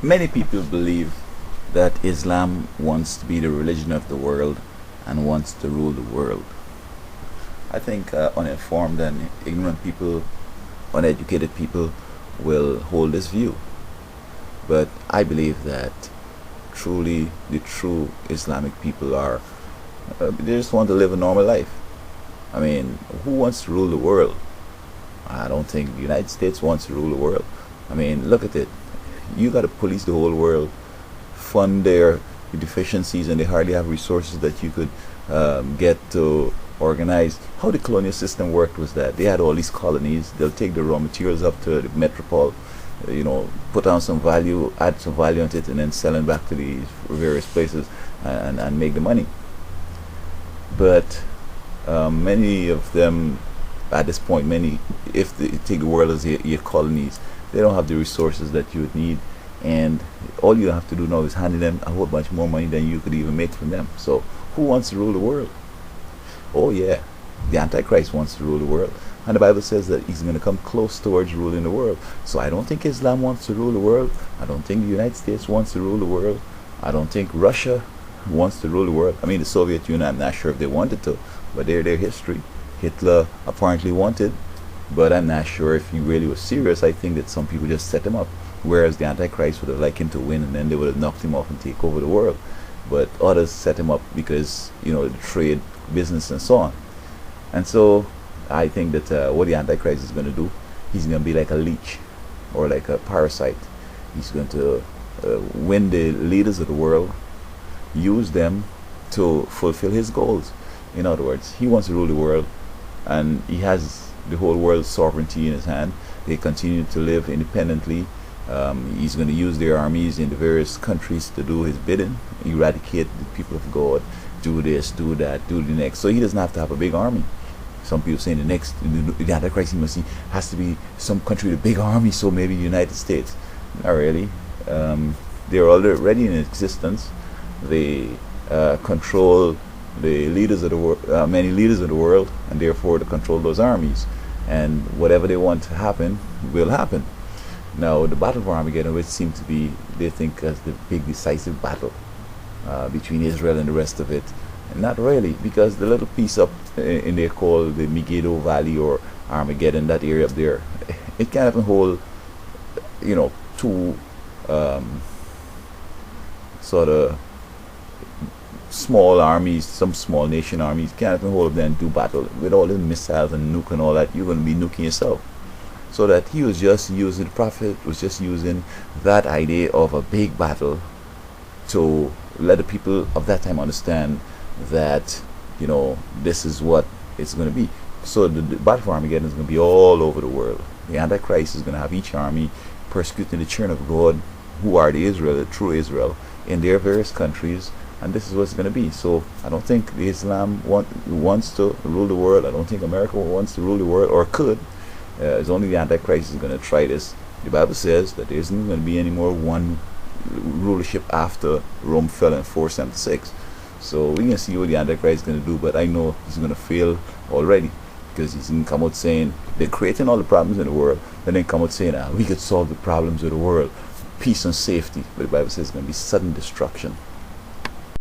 Many people believe that Islam wants to be the religion of the world and wants to rule the world. I think uninformed and ignorant people, uneducated people will hold this view. But I believe that truly the true Islamic people are, they just want to live a normal life. I mean, who wants to rule the world? I don't think the United States wants to rule the world. I mean, look at it. You got to police the whole world, fund their deficiencies, and they hardly have resources that you could get to organize. How the colonial system worked was that they had all these colonies. They'll take the raw materials up to the metropole, put on some value, add some value on it, and then sell it back to these various places and make the money. But many of them, at this point, if they take the world as your colonies, they don't have the resources that you would need, and all you have to do now is hand them a whole bunch more money than you could even make from them. So who wants to rule the world? Oh yeah, the Antichrist wants to rule the world, and the Bible says that he's going to come close towards ruling the world. So I don't think Islam wants to rule the world. I don't think the United States wants to rule the world. I don't think Russia wants to rule the world. I mean, the Soviet Union, I'm not sure if they wanted to, but they're their history. Hitler apparently wanted, but I'm not sure if he really was serious. I think that some people just set him up, whereas the Antichrist would have liked him to win, and then they would have knocked him off and take over the world. But others set him up because, the trade, business, and so on. And so I think that what the Antichrist is going to do, he's going to be like a leech or like a parasite. He's going to win the leaders of the world, use them to fulfill his goals. In other words, he wants to rule the world, and he has the whole world's sovereignty in his hand. They continue to live independently. He's going to use their armies in the various countries to do his bidding, eradicate the people of God, do this, do that, do the next. So he doesn't have to have a big army. Some people saying the Antichrist has to be some country with a big army, so maybe the United States. Not really. They're already in existence. They control the leaders of the world, many leaders of the world, and therefore to control those armies. And whatever they want to happen will happen. Now, the battle for Armageddon, which seems to be, they think, as the big decisive battle between Israel and the rest of it. And not really, because the little piece up in there called the Megiddo Valley or Armageddon, that area up there, it can't even hold, two sort of small armies, some small nation armies, can't even hold them and do battle. With all the missiles and nuke and all that, you're going to be nuking yourself. So that he was just using, the prophet was just using that idea of a big battle to let the people of that time understand that, this is what it's going to be. So the battle for Armageddon is going to be all over the world. The Antichrist is going to have each army persecuting the children of God, who are the true Israel, in their various countries, and this is what it's going to be. So I don't think the Islam wants to rule the world. I don't think America wants to rule the world, or could. It's only the Antichrist is going to try this. The Bible says that there isn't going to be any more one rulership after Rome fell in 476. So we can see what the Antichrist is going to do, but I know he's going to fail already, because he's going to come out saying they're creating all the problems in the world, and then come out saying we could solve the problems of the world, peace and safety. But the Bible says it's going to be sudden destruction.